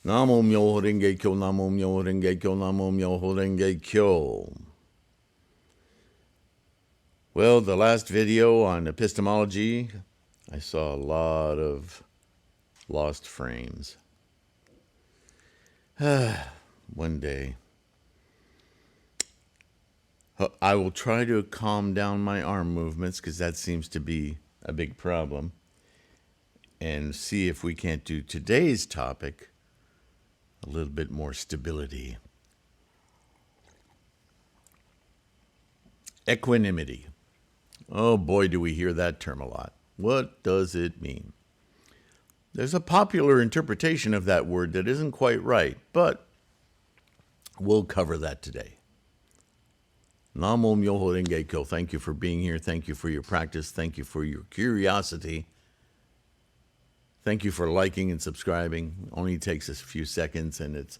Namo Myoho Renge Kyo, Namo Myoho Renge Kyo, Namo Myoho Renge Kyo. Well, the last video on epistemology, I saw a lot of lost frames. One day, I will try to calm down my arm movements because that seems to be a big problem, and see if we can't do today's topic a little bit more stability. Equanimity. Oh boy, do we hear that term a lot. What does it mean? There's a popular interpretation of that word that isn't quite right, but we'll cover that today. Namo Myoho Renge Kyo. Thank you for being here. Thank you for your practice. Thank you for your curiosity. Thank you for liking and subscribing. It only takes us a few seconds, and it's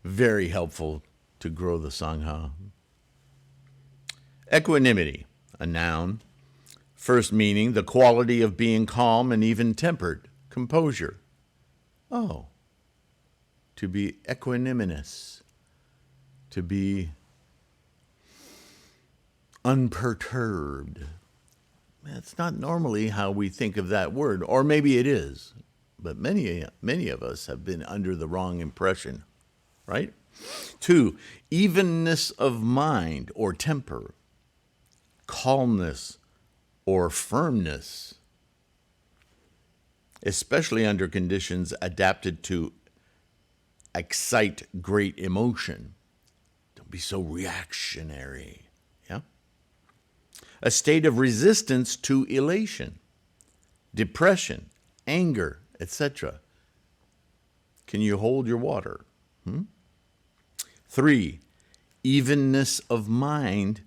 very helpful to grow the Sangha. Equanimity, a noun. First meaning, the quality of being calm and even-tempered. Composure. Oh, to be equanimous. To be unperturbed. That's not normally how we think of that word, or maybe it is, but many of us have been under the wrong impression, right? 2, evenness of mind or temper, calmness or firmness, especially under conditions adapted to excite great emotion. Don't be so reactionary. A state of resistance to elation, depression, anger, etc. Can you hold your water? 3, evenness of mind,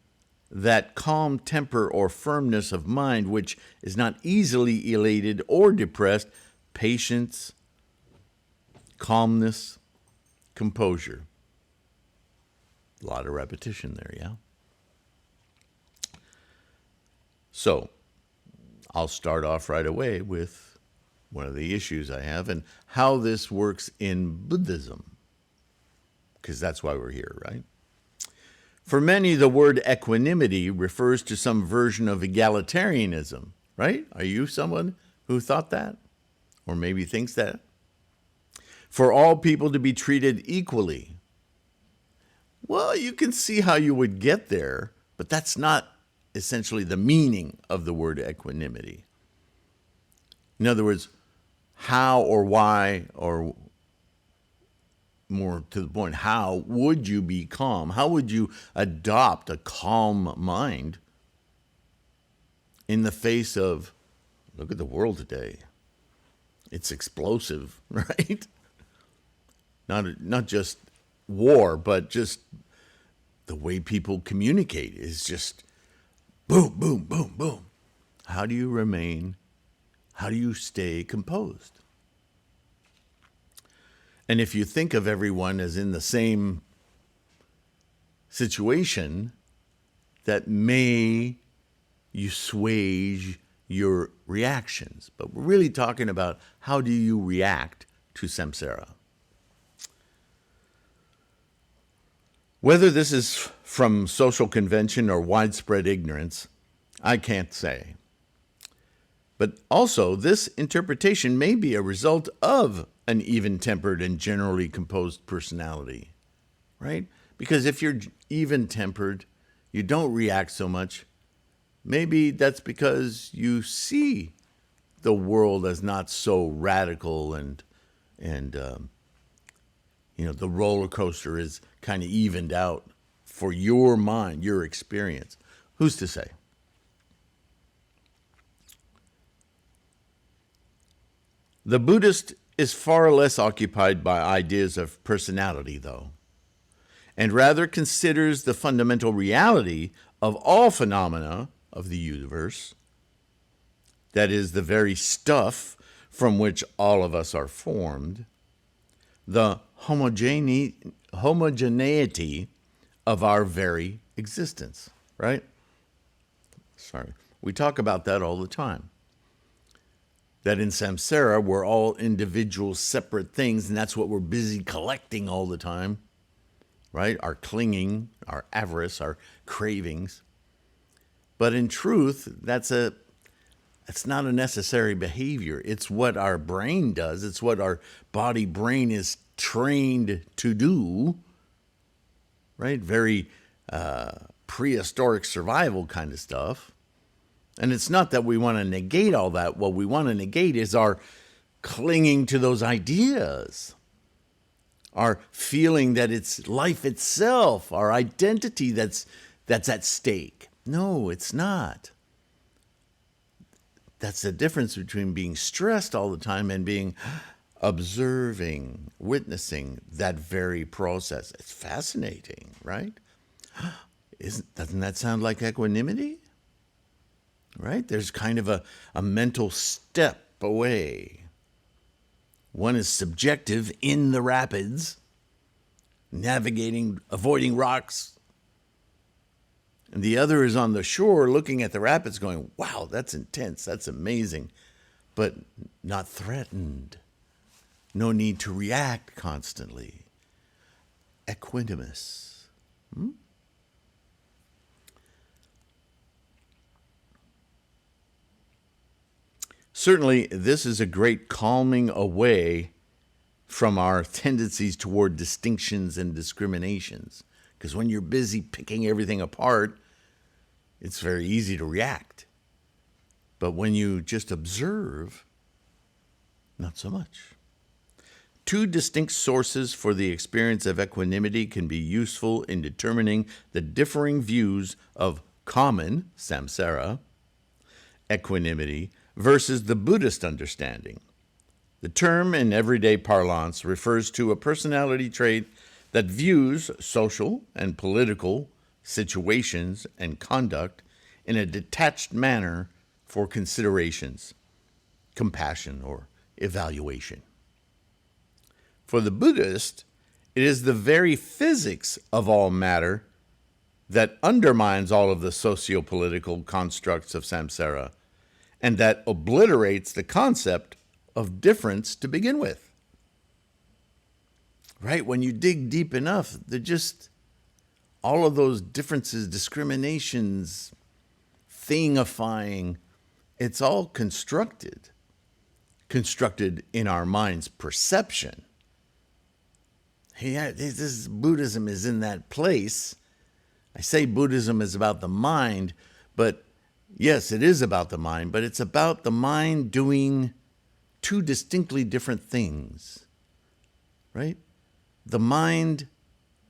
that calm temper or firmness of mind which is not easily elated or depressed, patience, calmness, composure. A lot of repetition there, yeah? So, I'll start off right away with one of the issues I have and how this works in Buddhism, because that's why we're here, right? For many, the word equanimity refers to some version of egalitarianism, right? Are you someone who thought that, or maybe thinks that? For all people to be treated equally. Well, you can see how you would get there, but that's not essentially the meaning of the word equanimity. In other words, how or why, or more to the point, how would you be calm? How would you adopt a calm mind in the face of, look at the world today. It's explosive, right? Not just war, but just the way people communicate is just boom, boom, boom, boom. How do you stay composed? And if you think of everyone as in the same situation, that may assuage your reactions. But we're really talking about how do you react to samsara. Whether this is from social convention or widespread ignorance, I can't say. But also, this interpretation may be a result of an even-tempered and generally composed personality, right? Because if you're even-tempered, you don't react so much. Maybe that's because you see the world as not so radical and the roller coaster is kind of evened out for your mind, your experience. Who's to say? The Buddhist is far less occupied by ideas of personality, though, and rather considers the fundamental reality of all phenomena of the universe, that is, the very stuff from which all of us are formed, the homogeneity of our very existence, right? Sorry. We talk about that all the time. That in samsara, we're all individual separate things, and that's what we're busy collecting all the time, right? Our clinging, our avarice, our cravings. But in truth, it's not a necessary behavior. It's what our brain does. It's what our body brain is trained to do, right? Very prehistoric survival kind of stuff. And it's not that we want to negate all that. What we want to negate is our clinging to those ideas, our feeling that it's life itself, our identity that's at stake. No, it's not. That's the difference between being stressed all the time and being observing, witnessing that very process. It's fascinating, right? Doesn't that sound like equanimity? Right? There's kind of a mental step away. One is subjective in the rapids, navigating, avoiding rocks. And the other is on the shore looking at the rapids going, wow, that's intense, that's amazing, but not threatened. No need to react constantly. Equanimous. Certainly, this is a great calming away from our tendencies toward distinctions and discriminations. Because when you're busy picking everything apart, it's very easy to react. But when you just observe, not so much. Two distinct sources for the experience of equanimity can be useful in determining the differing views of common samsara, equanimity, versus the Buddhist understanding. The term in everyday parlance refers to a personality trait that views social and political situations and conduct in a detached manner for considerations, compassion, or evaluation. For the Buddhist, it is the very physics of all matter that undermines all of the socio-political constructs of samsara, and that obliterates the concept of difference to begin with. Right? When you dig deep enough, they're just all of those differences, discriminations, thingifying, it's all constructed in our mind's perception. Hey, this Buddhism is in that place. I say Buddhism is about the mind, but yes, it is about the mind, but it's about the mind doing two distinctly different things, right? The mind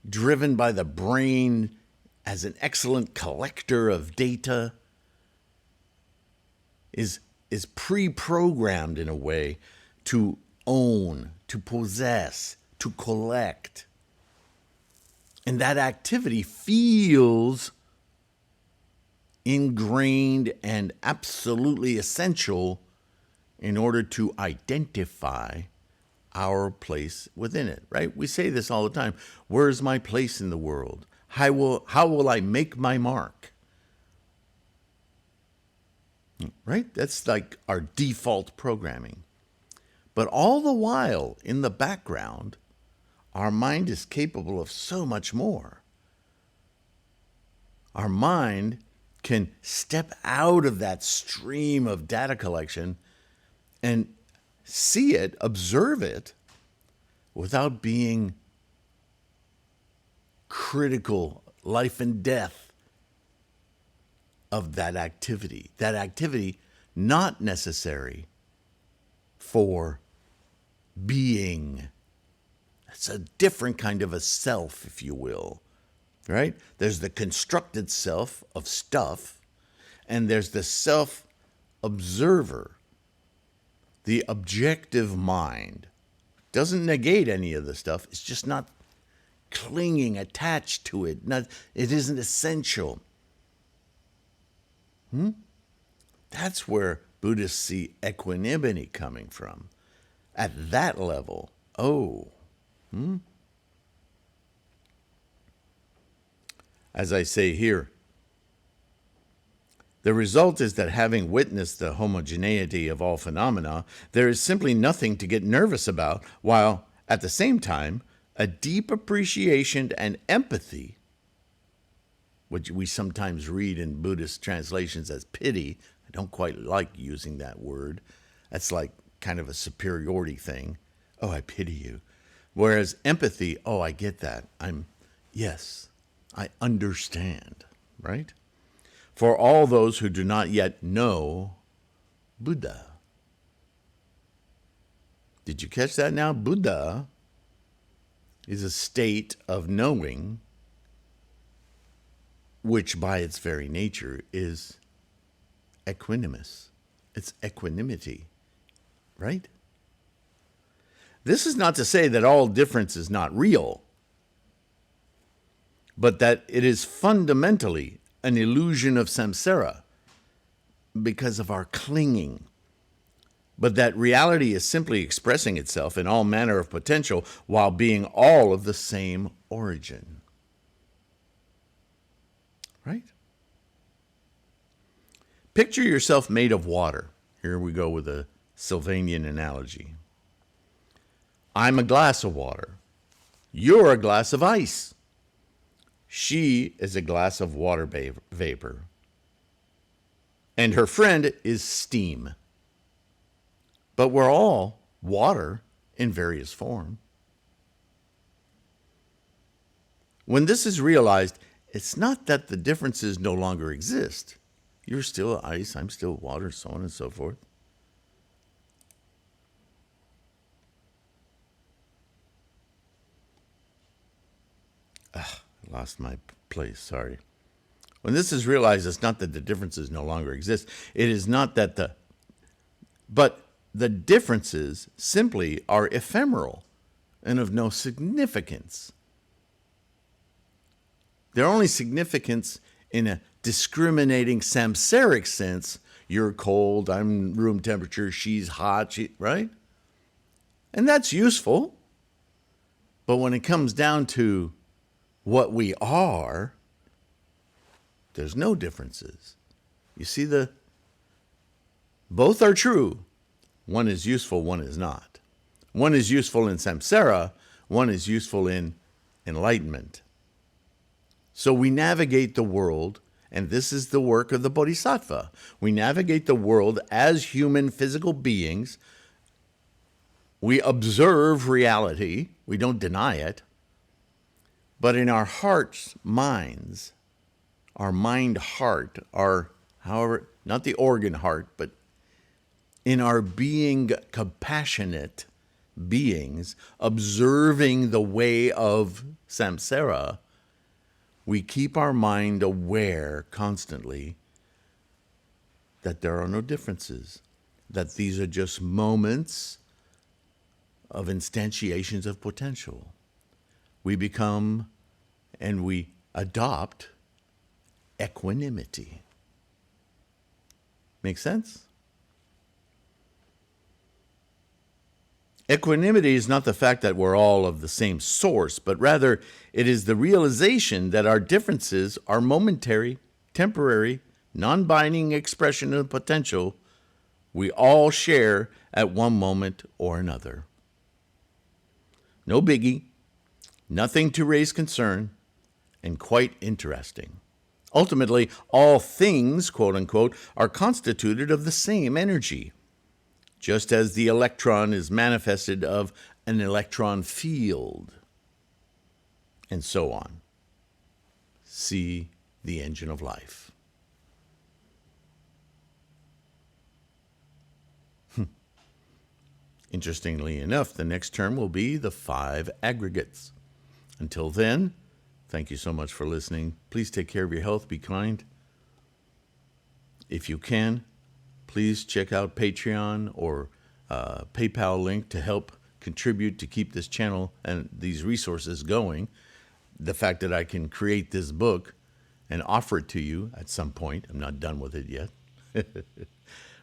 driven by the brain as an excellent collector of data is pre-programmed in a way to own, to possess, to collect. And that activity feels ingrained and absolutely essential in order to identify our place within it, right? We say this all the time. Where is my place in the world? How will I make my mark? Right? That's like our default programming. But all the while, in the background, our mind is capable of so much more. Our mind can step out of that stream of data collection and see it, observe it, without being critical, life and death of that activity. That activity not necessary for being. It's a different kind of a self, if you will, right? There's the constructed self of stuff, and there's the self-observer, the objective mind. Doesn't negate any of the stuff. It's just not clinging, attached to it. It isn't essential. That's where Buddhists see equanimity coming from. At that level, as I say here, The result is that having witnessed the homogeneity of all phenomena, there is simply nothing to get nervous about, while, at the same time, a deep appreciation and empathy, which we sometimes read in Buddhist translations as pity. I don't quite like using that word. That's like kind of a superiority thing. Oh, I pity you. Whereas empathy, oh, I get that. Yes, I understand, right? For all those who do not yet know Buddha. Did you catch that now? Buddha is a state of knowing, which by its very nature is equanimous. It's equanimity, right? This is not to say that all difference is not real, but that it is fundamentally an illusion of samsara because of our clinging. But that reality is simply expressing itself in all manner of potential while being all of the same origin. Right? Picture yourself made of water. Here we go with a Sylvanian analogy. I'm a glass of water. You're a glass of ice. She is a glass of water vapor. And her friend is steam. But we're all water in various form. When this is realized, it's not that the differences no longer exist. You're still ice, I'm still water, so on and so forth. Lost my place, sorry. When this is realized, it's not that the differences no longer exist. It is not that but the differences simply are ephemeral and of no significance. They're only significance in a discriminating samsaric sense. You're cold, I'm room temperature, she's hot, right? And that's useful. But when it comes down to what we are, there's no differences. You see, both are true. One is useful, one is not. One is useful in samsara, one is useful in enlightenment. So we navigate the world, and this is the work of the Bodhisattva. We navigate the world as human physical beings. We observe reality. We don't deny it. But in our hearts, minds, our mind-heart, however, not the organ heart, but in our being compassionate beings, observing the way of samsara, we keep our mind aware constantly that there are no differences, that these are just moments of instantiations of potential. We become and we adopt equanimity. Make sense? Equanimity is not the fact that we're all of the same source, but rather it is the realization that our differences are momentary, temporary, non-binding expression of potential we all share at one moment or another. No biggie, nothing to raise concern, and quite interesting. Ultimately, all things, quote unquote, are constituted of the same energy, just as the electron is manifested of an electron field, and so on. See the engine of life. Interestingly enough, the next term will be the 5 aggregates. Until then, thank you so much for listening. Please take care of your health. Be kind. If you can, please check out Patreon or PayPal link to help contribute to keep this channel and these resources going. The fact that I can create this book and offer it to you at some point. I'm not done with it yet.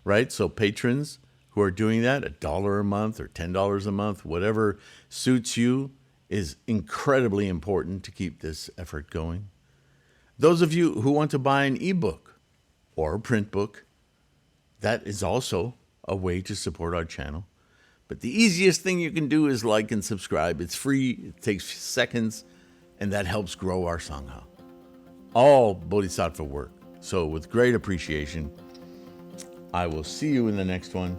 Right? So patrons who are doing that, $1 a month or $10 a month, whatever suits you, is incredibly important to keep this effort going. Those of you who want to buy an ebook or a print book. That is also a way to support our channel. But the easiest thing you can do is like and subscribe. It's free, it takes seconds, and that helps grow our Sangha. All Bodhisattva work. So with great appreciation, I will see you in the next one.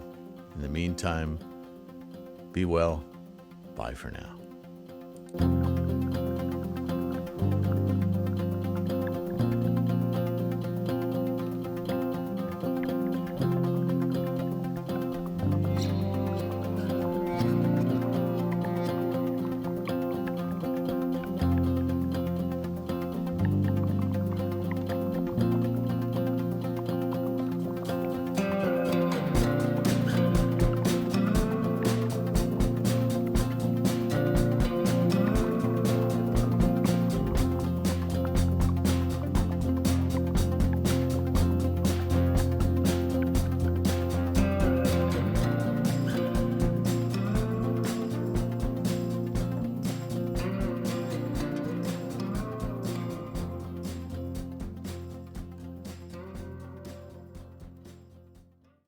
In the meantime, be well. Bye for now.